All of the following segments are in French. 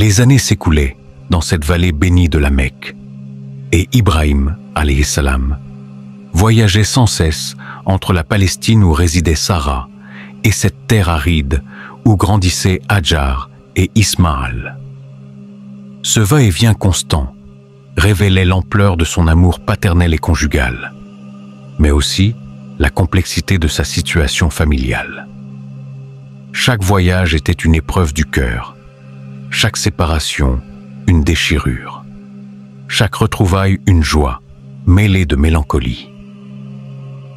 Les années s'écoulaient dans cette vallée bénie de la Mecque, et Ibrahim, alayhi salam, voyageait sans cesse entre la Palestine où résidait Sarah et cette terre aride où grandissaient Hajar et Ismaël. Ce va-et-vient constant révélait l'ampleur de son amour paternel et conjugal, mais aussi la complexité de sa situation familiale. Chaque voyage était une épreuve du cœur, chaque séparation une déchirure, chaque retrouvaille une joie mêlée de mélancolie.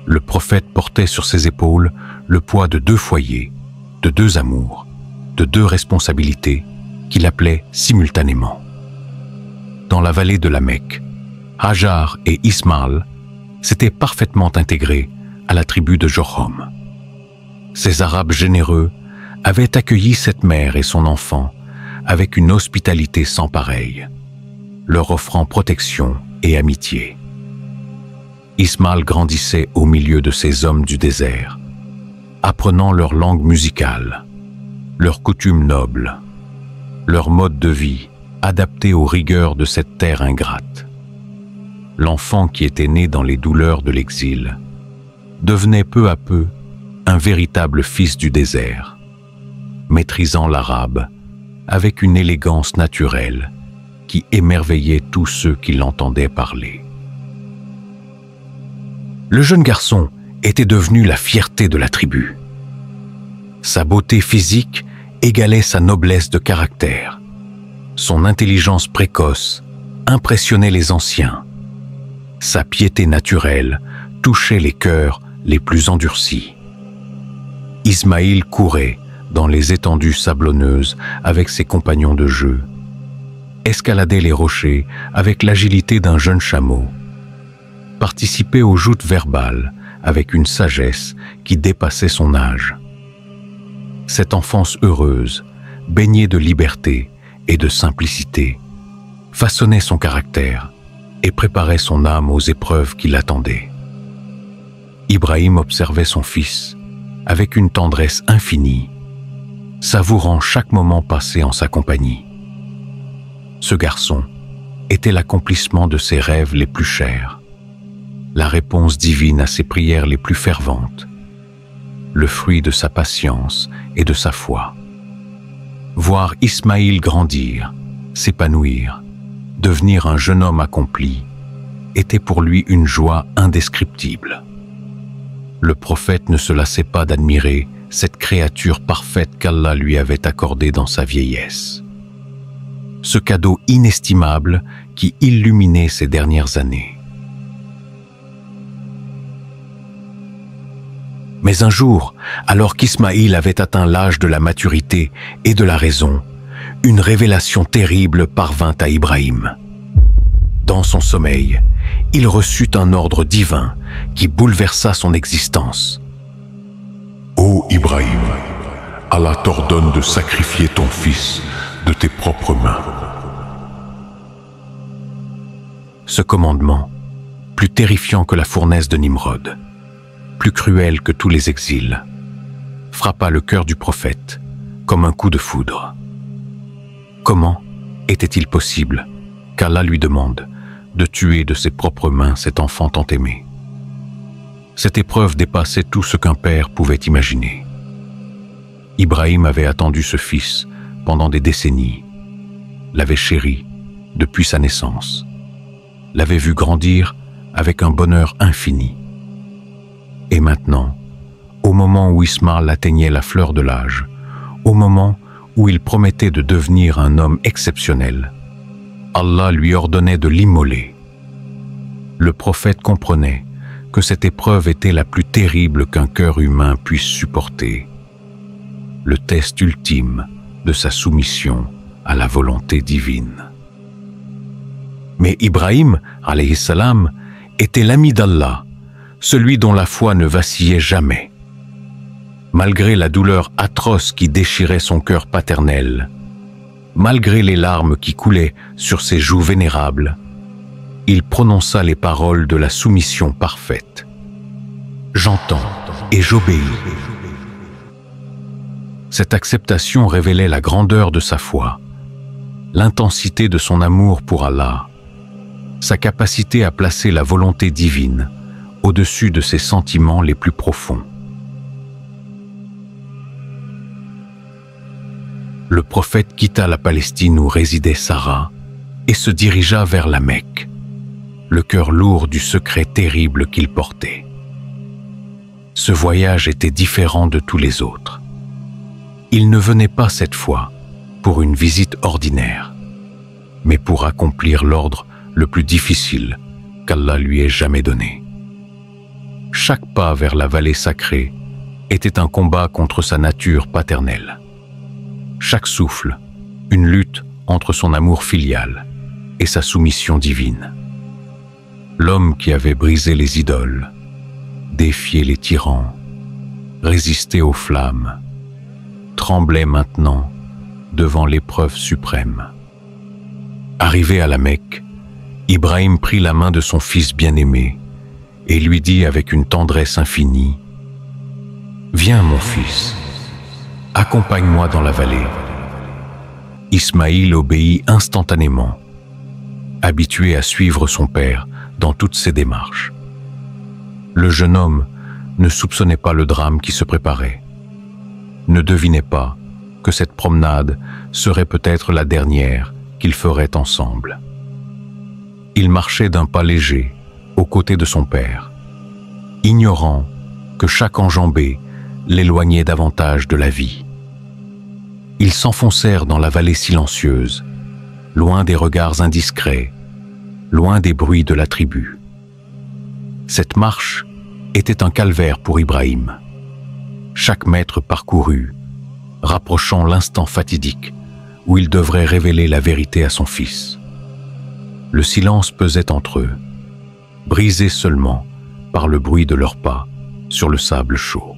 Le prophète portait sur ses épaules le poids de 2 foyers, de 2 amours, de 2 responsabilités qu'il appelait simultanément. Dans la vallée de la Mecque, Hajar et Ismaël s'étaient parfaitement intégrés à la tribu de Jochom. Ces Arabes généreux avaient accueilli cette mère et son enfant avec une hospitalité sans pareille, leur offrant protection et amitié. Ismaël grandissait au milieu de ces hommes du désert, apprenant leur langue musicale, leurs coutumes nobles, leur mode de vie adapté aux rigueurs de cette terre ingrate. L'enfant qui était né dans les douleurs de l'exil devenait peu à peu un véritable fils du désert, maîtrisant l'arabe avec une élégance naturelle qui émerveillait tous ceux qui l'entendaient parler. Le jeune garçon était devenu la fierté de la tribu. Sa beauté physique égalait sa noblesse de caractère. Son intelligence précoce impressionnait les anciens. Sa piété naturelle touchait les cœurs les plus endurcis. Ismaïl courait dans les étendues sablonneuses avec ses compagnons de jeu, escaladait les rochers avec l'agilité d'un jeune chameau, participait aux joutes verbales avec une sagesse qui dépassait son âge. Cette enfance heureuse, baignée de liberté et de simplicité, façonnait son caractère et préparait son âme aux épreuves qui l'attendaient. Ibrahim observait son fils avec une tendresse infinie, savourant chaque moment passé en sa compagnie. Ce garçon était l'accomplissement de ses rêves les plus chers, la réponse divine à ses prières les plus ferventes, le fruit de sa patience et de sa foi. Voir Ismaïl grandir, s'épanouir, devenir un jeune homme accompli, était pour lui une joie indescriptible. Le prophète ne se lassait pas d'admirer cette créature parfaite qu'Allah lui avait accordée dans sa vieillesse. Ce cadeau inestimable qui illuminait ses dernières années. Mais un jour, alors qu'Ismaïl avait atteint l'âge de la maturité et de la raison, une révélation terrible parvint à Ibrahim. Dans son sommeil, il reçut un ordre divin qui bouleversa son existence. Ô Ibrahim, Allah t'ordonne de sacrifier ton fils de tes propres mains. Ce commandement, plus terrifiant que la fournaise de Nimrod, plus cruel que tous les exils, frappa le cœur du prophète comme un coup de foudre. Comment était-il possible qu'Allah lui demande de tuer de ses propres mains cet enfant tant aimé? Cette épreuve dépassait tout ce qu'un père pouvait imaginer. Ibrahim avait attendu ce fils pendant des décennies, l'avait chéri depuis sa naissance, l'avait vu grandir avec un bonheur infini. Et maintenant, au moment où Ismaël atteignait la fleur de l'âge, au moment où il promettait de devenir un homme exceptionnel, Allah lui ordonnait de l'immoler. Le prophète comprenait que cette épreuve était la plus terrible qu'un cœur humain puisse supporter, le test ultime de sa soumission à la volonté divine. Mais Ibrahim, alayhi salam, était l'ami d'Allah, celui dont la foi ne vacillait jamais. Malgré la douleur atroce qui déchirait son cœur paternel, malgré les larmes qui coulaient sur ses joues vénérables, il prononça les paroles de la soumission parfaite. « J'entends et j'obéis ». Cette acceptation révélait la grandeur de sa foi, l'intensité de son amour pour Allah, sa capacité à placer la volonté divine au-dessus de ses sentiments les plus profonds. Le prophète quitta la Palestine où résidait Sarah et se dirigea vers la Mecque, le cœur lourd du secret terrible qu'il portait. Ce voyage était différent de tous les autres. Il ne venait pas cette fois pour une visite ordinaire, mais pour accomplir l'ordre le plus difficile qu'Allah lui ait jamais donné. Chaque pas vers la vallée sacrée était un combat contre sa nature paternelle. Chaque souffle, une lutte entre son amour filial et sa soumission divine. L'homme qui avait brisé les idoles, défié les tyrans, résisté aux flammes, tremblait maintenant devant l'épreuve suprême. Arrivé à la Mecque, Ibrahim prit la main de son fils bien-aimé et lui dit avec une tendresse infinie : « Viens, mon fils, accompagne-moi dans la vallée. » Ismaïl obéit instantanément, habitué à suivre son père dans toutes ses démarches. Le jeune homme ne soupçonnait pas le drame qui se préparait, ne devinait pas que cette promenade serait peut-être la dernière qu'ils feraient ensemble. Il marchait d'un pas léger aux côtés de son père, ignorant que chaque enjambée l'éloignait davantage de la vie. Ils s'enfoncèrent dans la vallée silencieuse, loin des regards indiscrets, loin des bruits de la tribu. Cette marche était un calvaire pour Ibrahim. Chaque mètre parcouru, rapprochant l'instant fatidique où il devrait révéler la vérité à son fils. Le silence pesait entre eux, brisé seulement par le bruit de leurs pas sur le sable chaud.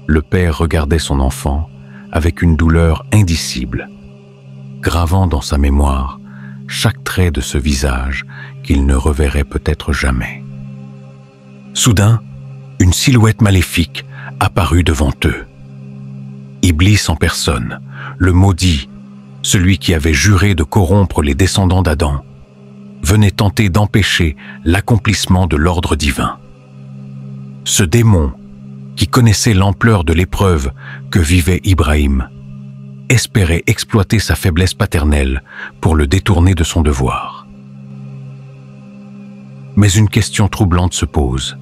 Le père regardait son enfant avec une douleur indicible, gravant dans sa mémoire chaque trait de ce visage qu'il ne reverrait peut-être jamais. Soudain, une silhouette maléfique apparut devant eux. Iblis en personne, le maudit, celui qui avait juré de corrompre les descendants d'Adam, venait tenter d'empêcher l'accomplissement de l'ordre divin. Ce démon, qui connaissait l'ampleur de l'épreuve que vivait Ibrahim, espérait exploiter sa faiblesse paternelle pour le détourner de son devoir. Mais une question troublante se pose.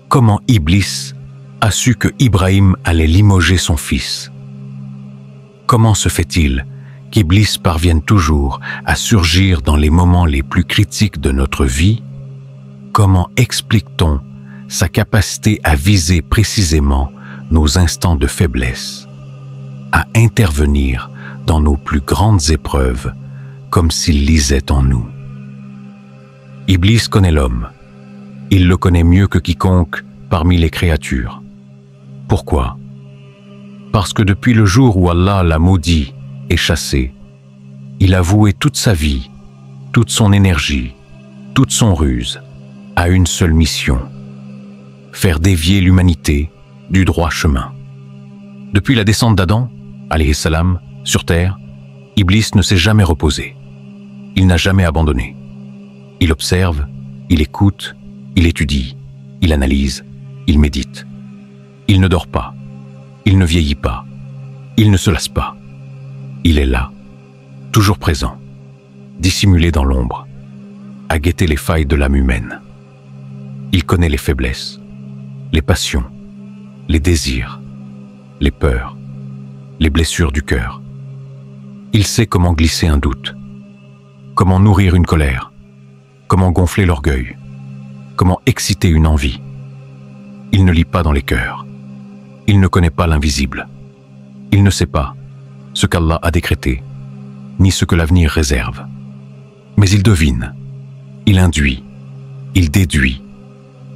Comment Iblis a su que Ibrahim allait limoger son fils? Comment se fait-il qu'Iblis parvienne toujours à surgir dans les moments les plus critiques de notre vie? Comment explique-t-on sa capacité à viser précisément nos instants de faiblesse, à intervenir dans nos plus grandes épreuves comme s'il lisait en nous? Iblis connaît l'homme. Il le connaît mieux que quiconque parmi les créatures. Pourquoi? Parce que depuis le jour où Allah l'a maudit et chassé, il a voué toute sa vie, toute son énergie, toute son ruse à une seule mission: faire dévier l'humanité du droit chemin. Depuis la descente d'Adam, alayhi salam, sur terre, Iblis ne s'est jamais reposé. Il n'a jamais abandonné. Il observe, il écoute, il étudie, il analyse, il médite. Il ne dort pas, il ne vieillit pas, il ne se lasse pas. Il est là, toujours présent, dissimulé dans l'ombre, à guetter les failles de l'âme humaine. Il connaît les faiblesses, les passions, les désirs, les peurs, les blessures du cœur. Il sait comment glisser un doute, comment nourrir une colère, comment gonfler l'orgueil, comment exciter une envie. Il ne lit pas dans les cœurs. Il ne connaît pas l'invisible. Il ne sait pas ce qu'Allah a décrété, ni ce que l'avenir réserve. Mais il devine, il induit, il déduit,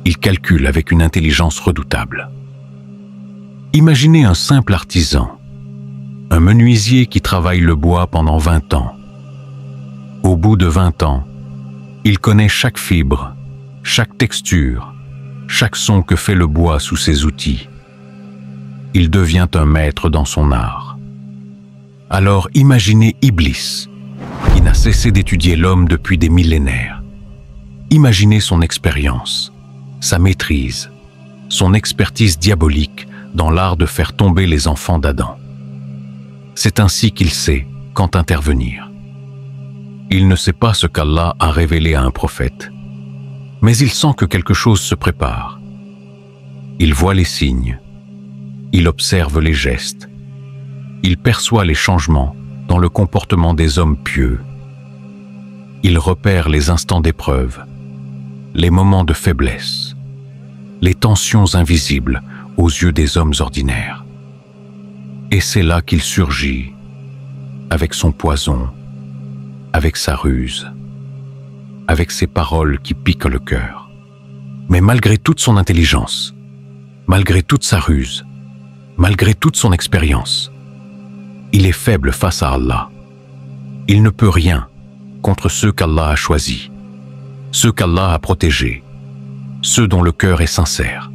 il calcule avec une intelligence redoutable. Imaginez un simple artisan, un menuisier qui travaille le bois pendant 20 ans. Au bout de 20 ans, il connaît chaque fibre, chaque texture, chaque son que fait le bois sous ses outils. Il devient un maître dans son art. Alors imaginez Iblis, qui n'a cessé d'étudier l'homme depuis des millénaires. Imaginez son expérience, sa maîtrise, son expertise diabolique dans l'art de faire tomber les enfants d'Adam. C'est ainsi qu'il sait quand intervenir. Il ne sait pas ce qu'Allah a révélé à un prophète, mais il sent que quelque chose se prépare. Il voit les signes, il observe les gestes, il perçoit les changements dans le comportement des hommes pieux. Il repère les instants d'épreuve, les moments de faiblesse, les tensions invisibles aux yeux des hommes ordinaires. Et c'est là qu'il surgit, avec son poison, avec sa ruse, avec ses paroles qui piquent le cœur. Mais malgré toute son intelligence, malgré toute sa ruse, malgré toute son expérience, il est faible face à Allah. Il ne peut rien contre ceux qu'Allah a choisis, ceux qu'Allah a protégés, ceux dont le cœur est sincère.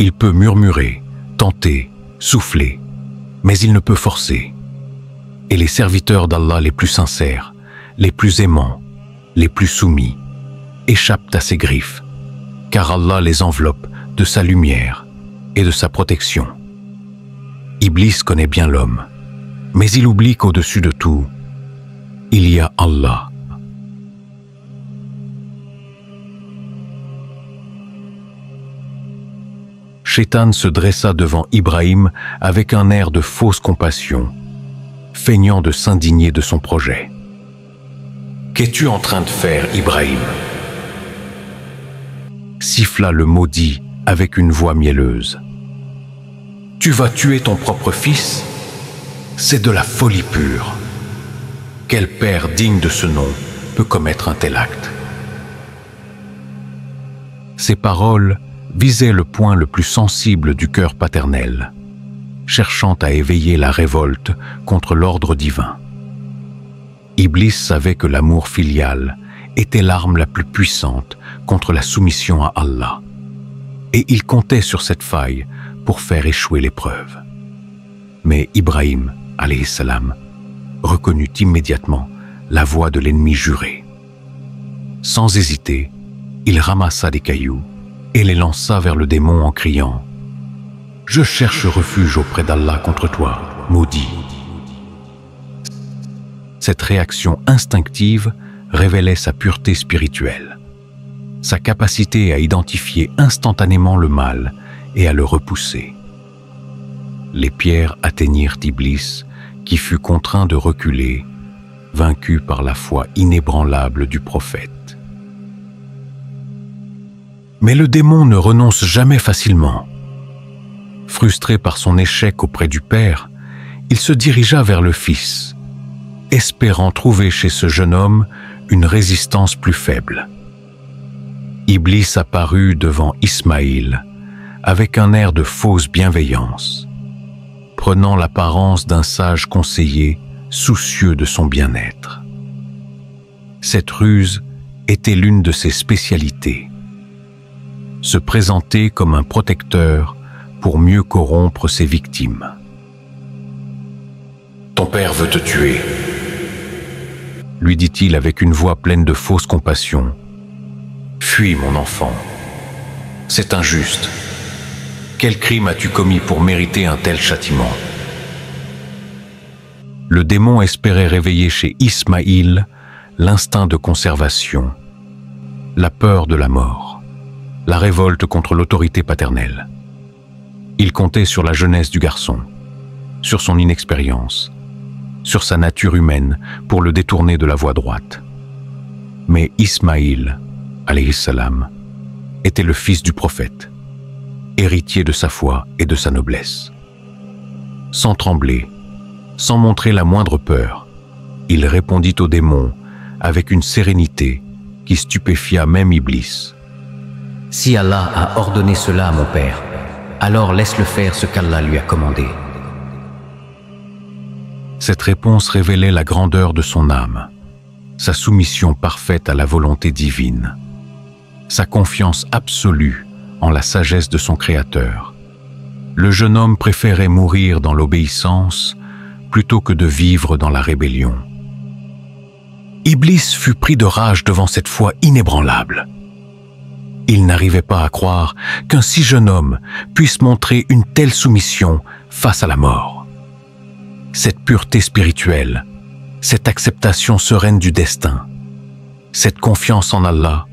Il peut murmurer, tenter, souffler, mais il ne peut forcer. Et les serviteurs d'Allah les plus sincères, les plus aimants, les plus soumis, échappent à ses griffes, car Allah les enveloppe de sa lumière et de sa protection. Iblis connaît bien l'homme, mais il oublie qu'au-dessus de tout, il y a Allah. Shaitan se dressa devant Ibrahim avec un air de fausse compassion, feignant de s'indigner de son projet. « Qu'es-tu en train de faire, Ibrahim » siffla le maudit avec une voix mielleuse. « Tu vas tuer ton propre fils ? C'est de la folie pure. Quel père digne de ce nom peut commettre un tel acte ?» Ces paroles visaient le point le plus sensible du cœur paternel, cherchant à éveiller la révolte contre l'ordre divin. Iblis savait que l'amour filial était l'arme la plus puissante contre la soumission à Allah, et il comptait sur cette faille pour faire échouer l'épreuve. Mais Ibrahim, alayhi salam, reconnut immédiatement la voix de l'ennemi juré. Sans hésiter, il ramassa des cailloux et les lança vers le démon en criant « Je cherche refuge auprès d'Allah contre toi, maudit !» Cette réaction instinctive révélait sa pureté spirituelle, sa capacité à identifier instantanément le mal et à le repousser. Les pierres atteignirent Iblis, qui fut contraint de reculer, vaincu par la foi inébranlable du prophète. Mais le démon ne renonce jamais facilement. Frustré par son échec auprès du père, il se dirigea vers le fils, espérant trouver chez ce jeune homme une résistance plus faible. Iblis apparut devant Ismaïl avec un air de fausse bienveillance, prenant l'apparence d'un sage conseiller soucieux de son bien-être. Cette ruse était l'une de ses spécialités. Se présenter comme un protecteur pour mieux corrompre ses victimes. « Ton père veut te tuer », lui dit-il avec une voix pleine de fausse compassion. « Fuis, mon enfant. C'est injuste. Quel crime as-tu commis pour mériter un tel châtiment ?» Le démon espérait réveiller chez Ismaïl l'instinct de conservation, la peur de la mort, la révolte contre l'autorité paternelle. Il comptait sur la jeunesse du garçon, sur son inexpérience, sur sa nature humaine pour le détourner de la voie droite. Mais Ismaïl, alayhi salam, était le fils du prophète, héritier de sa foi et de sa noblesse. Sans trembler, sans montrer la moindre peur, il répondit au démon avec une sérénité qui stupéfia même Iblis. « Si Allah a ordonné cela à mon père, alors laisse-le faire ce qu'Allah lui a commandé. » Cette réponse révélait la grandeur de son âme, sa soumission parfaite à la volonté divine, sa confiance absolue en la sagesse de son Créateur. Le jeune homme préférait mourir dans l'obéissance plutôt que de vivre dans la rébellion. Iblis fut pris de rage devant cette foi inébranlable. Il n'arrivait pas à croire qu'un si jeune homme puisse montrer une telle soumission face à la mort. Cette pureté spirituelle, cette acceptation sereine du destin, cette confiance en Allah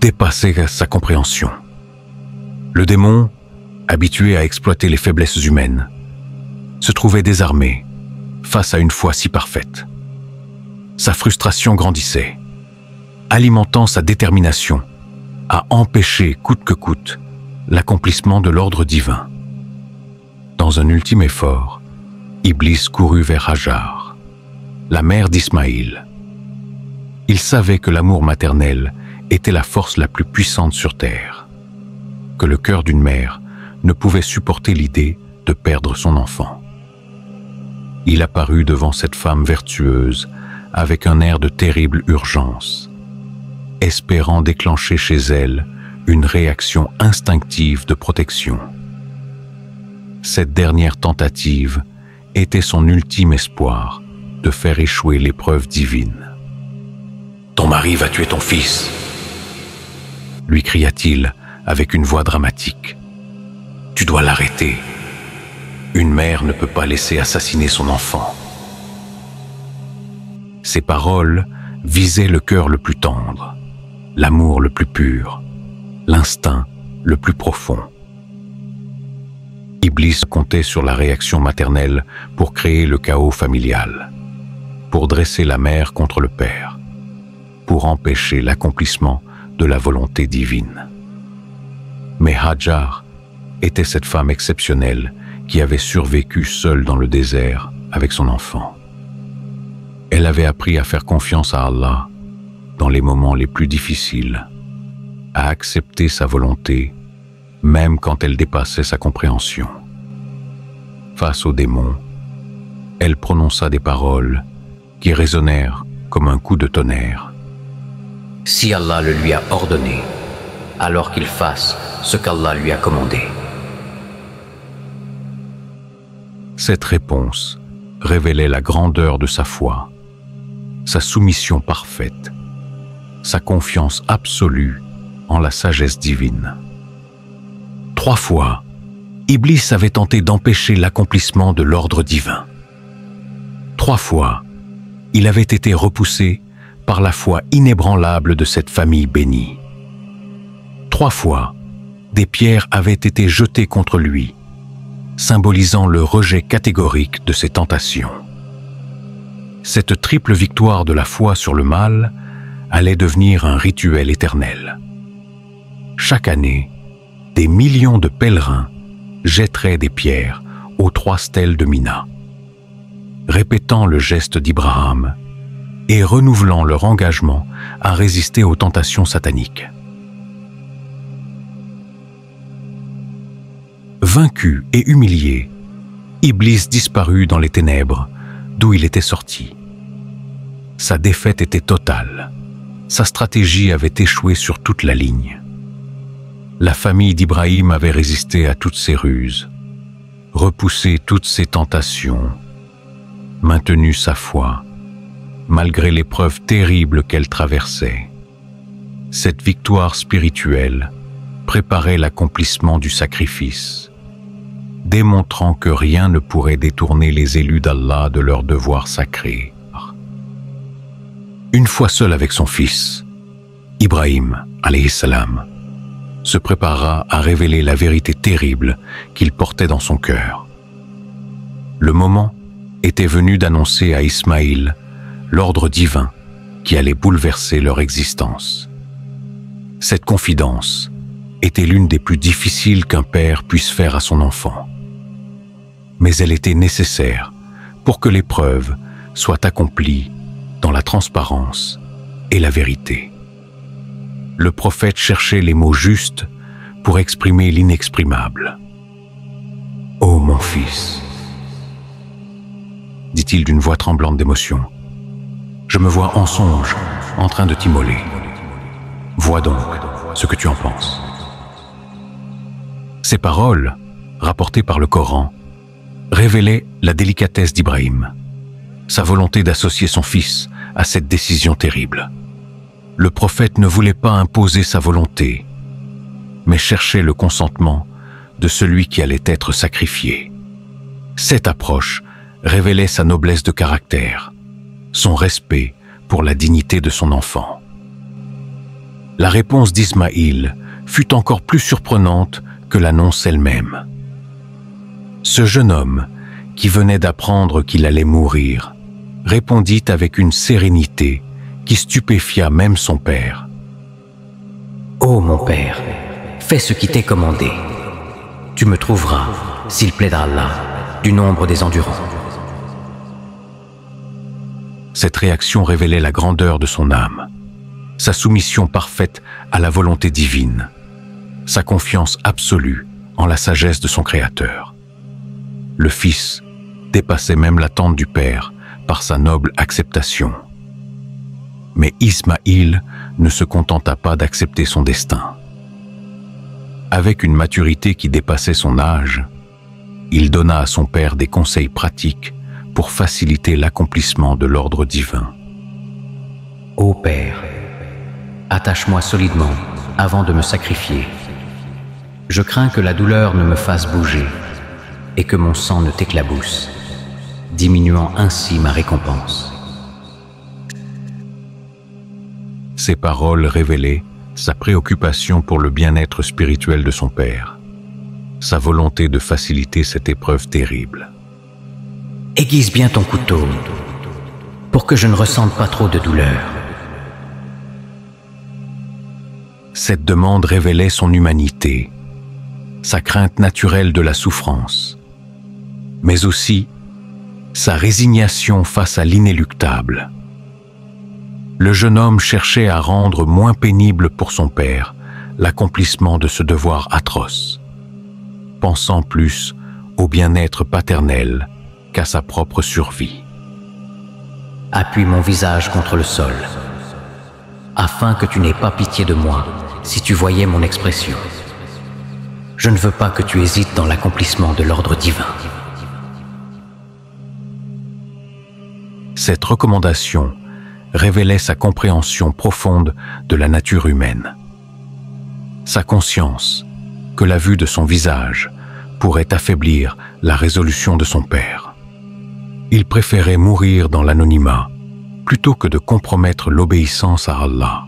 dépassait sa compréhension. Le démon, habitué à exploiter les faiblesses humaines, se trouvait désarmé face à une foi si parfaite. Sa frustration grandissait, alimentant sa détermination à empêcher coûte que coûte l'accomplissement de l'ordre divin. Dans un ultime effort, Iblis courut vers Hajar, la mère d'Ismaïl. Il savait que l'amour maternel était la force la plus puissante sur terre, que le cœur d'une mère ne pouvait supporter l'idée de perdre son enfant. Il apparut devant cette femme vertueuse avec un air de terrible urgence, espérant déclencher chez elle une réaction instinctive de protection. Cette dernière tentative était son ultime espoir de faire échouer l'épreuve divine. « Ton mari va tuer ton fils !» lui cria-t-il avec une voix dramatique. « Tu dois l'arrêter. Une mère ne peut pas laisser assassiner son enfant. » Ces paroles visaient le cœur le plus tendre, l'amour le plus pur, l'instinct le plus profond. Iblis comptait sur la réaction maternelle pour créer le chaos familial, pour dresser la mère contre le père, pour empêcher l'accomplissement de la volonté divine. Mais Hajar était cette femme exceptionnelle qui avait survécu seule dans le désert avec son enfant. Elle avait appris à faire confiance à Allah dans les moments les plus difficiles, à accepter sa volonté, même quand elle dépassait sa compréhension. Face au démon, elle prononça des paroles qui résonnèrent comme un coup de tonnerre. Si Allah le lui a ordonné, alors qu'il fasse ce qu'Allah lui a commandé. Cette réponse révélait la grandeur de sa foi, sa soumission parfaite, sa confiance absolue en la sagesse divine. 3 fois, Iblis avait tenté d'empêcher l'accomplissement de l'ordre divin. 3 fois, il avait été repoussé par la foi inébranlable de cette famille bénie. 3 fois, des pierres avaient été jetées contre lui, symbolisant le rejet catégorique de ses tentations. Cette triple victoire de la foi sur le mal allait devenir un rituel éternel. Chaque année, des millions de pèlerins jetteraient des pierres aux 3 stèles de Mina, répétant le geste d'Ibrahim et renouvelant leur engagement à résister aux tentations sataniques. Vaincu et humilié, Iblis disparut dans les ténèbres d'où il était sorti. Sa défaite était totale. Sa stratégie avait échoué sur toute la ligne. La famille d'Ibrahim avait résisté à toutes ses ruses, repoussé toutes ses tentations, maintenu sa foi, malgré l'épreuve terrible qu'elle traversait. Cette victoire spirituelle préparait l'accomplissement du sacrifice, démontrant que rien ne pourrait détourner les élus d'Allah de leur devoir sacré. Une fois seul avec son fils, Ibrahim, alayhi salam, se prépara à révéler la vérité terrible qu'il portait dans son cœur. Le moment était venu d'annoncer à Ismaïl l'ordre divin qui allait bouleverser leur existence. Cette confidence était l'une des plus difficiles qu'un père puisse faire à son enfant. Mais elle était nécessaire pour que l'épreuve soit accomplie dans la transparence et la vérité. Le prophète cherchait les mots justes pour exprimer l'inexprimable. « Ô mon fils !» dit-il d'une voix tremblante d'émotion. « Je me vois en songe en train de t'immoler. Vois donc ce que tu en penses. » Ces paroles, rapportées par le Coran, révélait la délicatesse d'Ibrahim, sa volonté d'associer son fils à cette décision terrible. Le prophète ne voulait pas imposer sa volonté, mais cherchait le consentement de celui qui allait être sacrifié. Cette approche révélait sa noblesse de caractère, son respect pour la dignité de son enfant. La réponse d'Ismaïl fut encore plus surprenante que l'annonce elle-même. Ce jeune homme, qui venait d'apprendre qu'il allait mourir, répondit avec une sérénité qui stupéfia même son père. « Ô mon père, fais ce qui t'est commandé. Tu me trouveras, s'il plaît d'Allah, du nombre des endurants. » Cette réaction révélait la grandeur de son âme, sa soumission parfaite à la volonté divine, sa confiance absolue en la sagesse de son Créateur. Le fils dépassait même l'attente du père par sa noble acceptation. Mais Ismaïl ne se contenta pas d'accepter son destin. Avec une maturité qui dépassait son âge, il donna à son père des conseils pratiques pour faciliter l'accomplissement de l'ordre divin. « Ô Père, attache-moi solidement avant de me sacrifier. Je crains que la douleur ne me fasse bouger et que mon sang ne t'éclabousse, diminuant ainsi ma récompense. » Ces paroles révélaient sa préoccupation pour le bien-être spirituel de son père, sa volonté de faciliter cette épreuve terrible. « Aiguise bien ton couteau pour que je ne ressente pas trop de douleur. » Cette demande révélait son humanité, sa crainte naturelle de la souffrance, mais aussi sa résignation face à l'inéluctable. Le jeune homme cherchait à rendre moins pénible pour son père l'accomplissement de ce devoir atroce, pensant plus au bien-être paternel qu'à sa propre survie. « Appuie mon visage contre le sol, afin que tu n'aies pas pitié de moi si tu voyais mon expression. Je ne veux pas que tu hésites dans l'accomplissement de l'ordre divin. » Cette recommandation révélait sa compréhension profonde de la nature humaine, sa conscience que la vue de son visage pourrait affaiblir la résolution de son père. Il préférait mourir dans l'anonymat plutôt que de compromettre l'obéissance à Allah.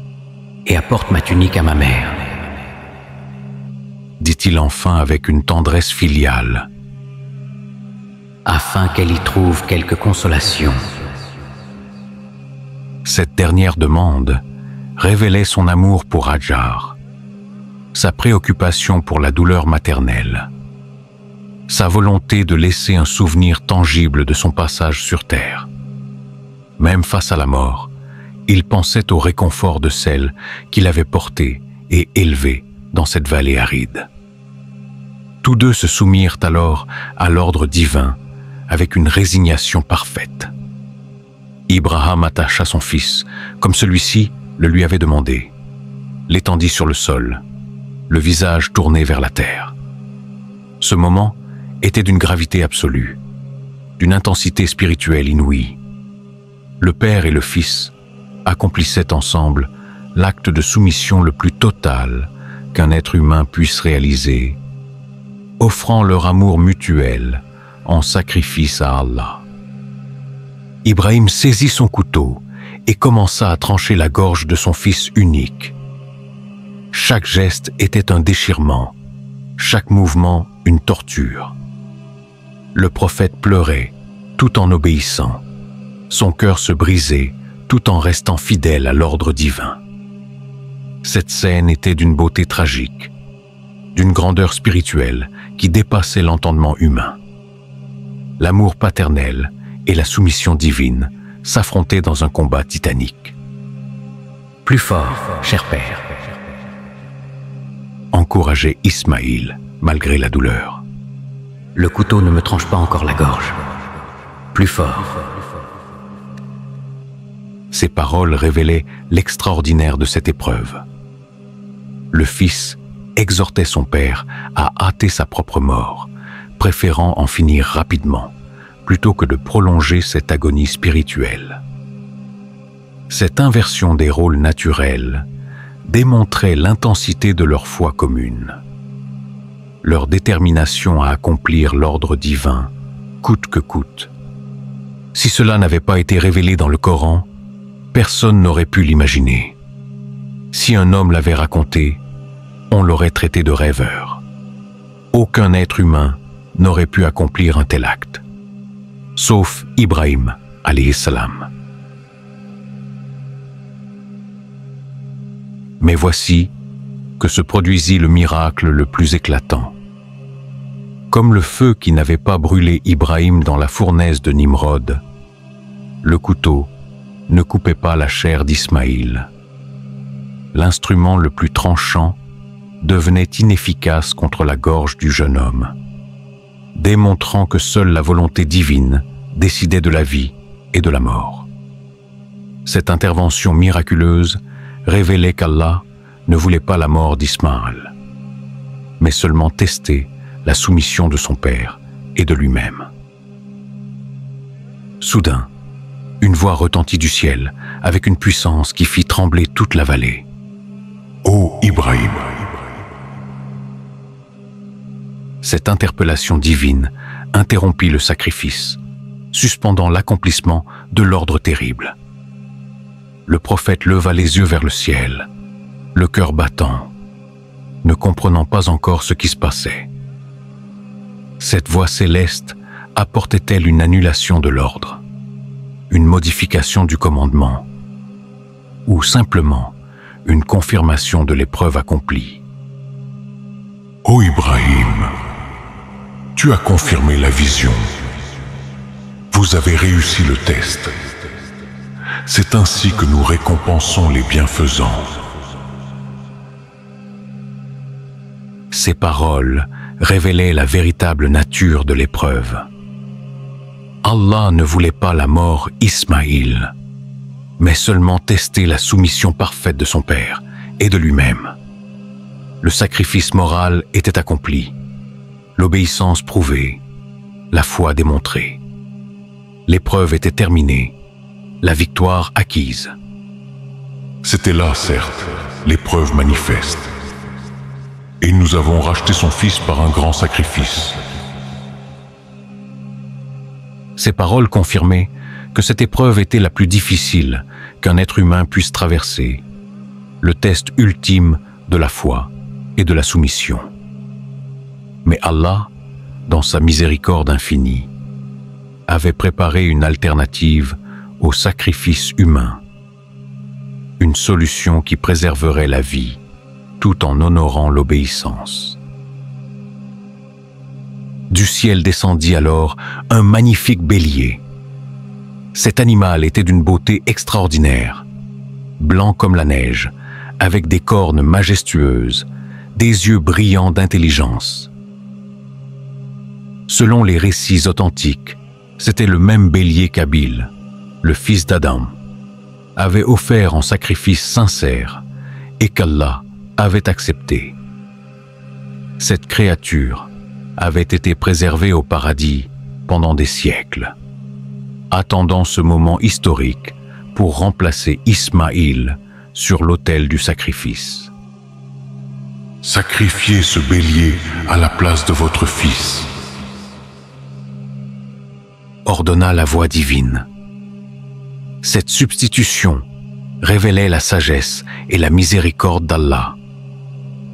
« Et apporte ma tunique à ma mère, » dit-il enfin avec une tendresse filiale, afin qu'elle y trouve quelque consolation. Cette dernière demande révélait son amour pour Hajar, sa préoccupation pour la douleur maternelle, sa volonté de laisser un souvenir tangible de son passage sur terre. Même face à la mort, il pensait au réconfort de celle qu'il avait portée et élevée dans cette vallée aride. Tous deux se soumirent alors à l'ordre divin avec une résignation parfaite. Ibrahim attacha son fils, comme celui-ci le lui avait demandé, l'étendit sur le sol, le visage tourné vers la terre. Ce moment était d'une gravité absolue, d'une intensité spirituelle inouïe. Le père et le fils accomplissaient ensemble l'acte de soumission le plus total qu'un être humain puisse réaliser, offrant leur amour mutuel en sacrifice à Allah. Ibrahim saisit son couteau et commença à trancher la gorge de son fils unique. Chaque geste était un déchirement, chaque mouvement une torture. Le prophète pleurait tout en obéissant. Son cœur se brisait tout en restant fidèle à l'ordre divin. Cette scène était d'une beauté tragique, d'une grandeur spirituelle qui dépassait l'entendement humain. L'amour paternel et la soumission divine s'affrontaient dans un combat titanique. « Plus fort, cher père. » encourageait Ismaïl malgré la douleur. « Le couteau ne me tranche pas encore la gorge. Plus fort. » Ces paroles révélaient l'extraordinaire de cette épreuve. Le fils exhortait son père à hâter sa propre mort, préférant en finir rapidement, plutôt que de prolonger cette agonie spirituelle. Cette inversion des rôles naturels démontrait l'intensité de leur foi commune, leur détermination à accomplir l'ordre divin, coûte que coûte. Si cela n'avait pas été révélé dans le Coran, personne n'aurait pu l'imaginer. Si un homme l'avait raconté, on l'aurait traité de rêveur. Aucun être humain n'aurait pu accomplir un tel acte, sauf Ibrahim, alayhi salam. Mais voici que se produisit le miracle le plus éclatant. Comme le feu qui n'avait pas brûlé Ibrahim dans la fournaise de Nimrod, le couteau ne coupait pas la chair d'Ismaïl. L'instrument le plus tranchant devenait inefficace contre la gorge du jeune homme, démontrant que seule la volonté divine décidait de la vie et de la mort. Cette intervention miraculeuse révélait qu'Allah ne voulait pas la mort d'Ismaël, mais seulement tester la soumission de son père et de lui-même. Soudain, une voix retentit du ciel avec une puissance qui fit trembler toute la vallée. « Ô Ibrahim !» Cette interpellation divine interrompit le sacrifice, suspendant l'accomplissement de l'ordre terrible. Le prophète leva les yeux vers le ciel, le cœur battant, ne comprenant pas encore ce qui se passait. Cette voix céleste apportait-elle une annulation de l'ordre, une modification du commandement, ou simplement une confirmation de l'épreuve accomplie? Ô Ibrahim, tu as confirmé la vision. Vous avez réussi le test. C'est ainsi que nous récompensons les bienfaisants. Ces paroles révélaient la véritable nature de l'épreuve. Allah ne voulait pas la mort d'Ismaïl, mais seulement tester la soumission parfaite de son père et de lui-même. Le sacrifice moral était accompli, l'obéissance prouvée, la foi démontrée. L'épreuve était terminée, la victoire acquise. C'était là, certes, l'épreuve manifeste. Et nous avons racheté son fils par un grand sacrifice. Ces paroles confirmaient que cette épreuve était la plus difficile qu'un être humain puisse traverser, le test ultime de la foi et de la soumission. Mais Allah, dans sa miséricorde infinie, avait préparé une alternative au sacrifice humain, une solution qui préserverait la vie tout en honorant l'obéissance. Du ciel descendit alors un magnifique bélier. Cet animal était d'une beauté extraordinaire, blanc comme la neige, avec des cornes majestueuses, des yeux brillants d'intelligence. Selon les récits authentiques, c'était le même bélier qu'Abil, le fils d'Adam, avait offert en sacrifice sincère et qu'Allah avait accepté. Cette créature avait été préservée au paradis pendant des siècles, attendant ce moment historique pour remplacer Ismaïl sur l'autel du sacrifice. Sacrifiez ce bélier à la place de votre fils, ordonna la voix divine. Cette substitution révélait la sagesse et la miséricorde d'Allah,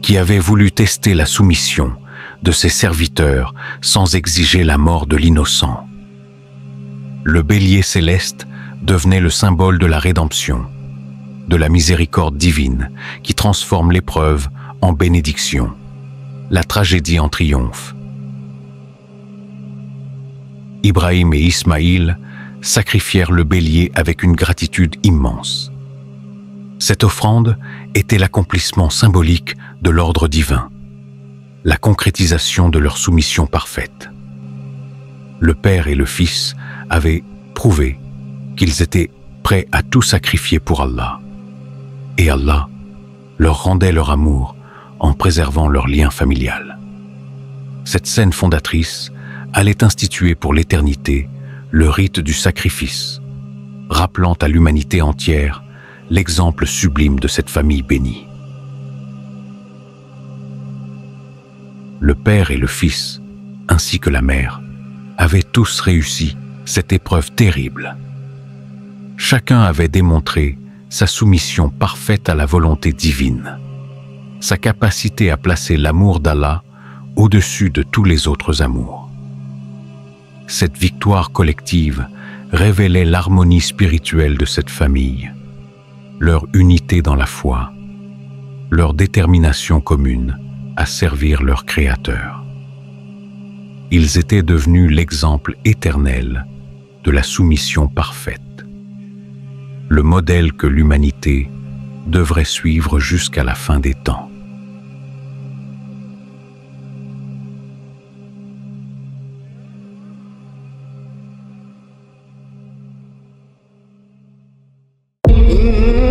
qui avait voulu tester la soumission de ses serviteurs sans exiger la mort de l'innocent. Le bélier céleste devenait le symbole de la rédemption, de la miséricorde divine qui transforme l'épreuve en bénédiction, la tragédie en triomphe. Ibrahim et Ismaïl sacrifièrent le bélier avec une gratitude immense. Cette offrande était l'accomplissement symbolique de l'ordre divin, la concrétisation de leur soumission parfaite. Le père et le fils avaient prouvé qu'ils étaient prêts à tout sacrifier pour Allah, et Allah leur rendait leur amour en préservant leur lien familial. Cette scène fondatrice allait instituer pour l'éternité le rite du sacrifice, rappelant à l'humanité entière l'exemple sublime de cette famille bénie. Le père et le fils, ainsi que la mère, avaient tous réussi cette épreuve terrible. Chacun avait démontré sa soumission parfaite à la volonté divine, sa capacité à placer l'amour d'Allah au-dessus de tous les autres amours. Cette victoire collective révélait l'harmonie spirituelle de cette famille, leur unité dans la foi, leur détermination commune à servir leur Créateur. Ils étaient devenus l'exemple éternel de la soumission parfaite, le modèle que l'humanité devrait suivre jusqu'à la fin des temps. Mm-hmm.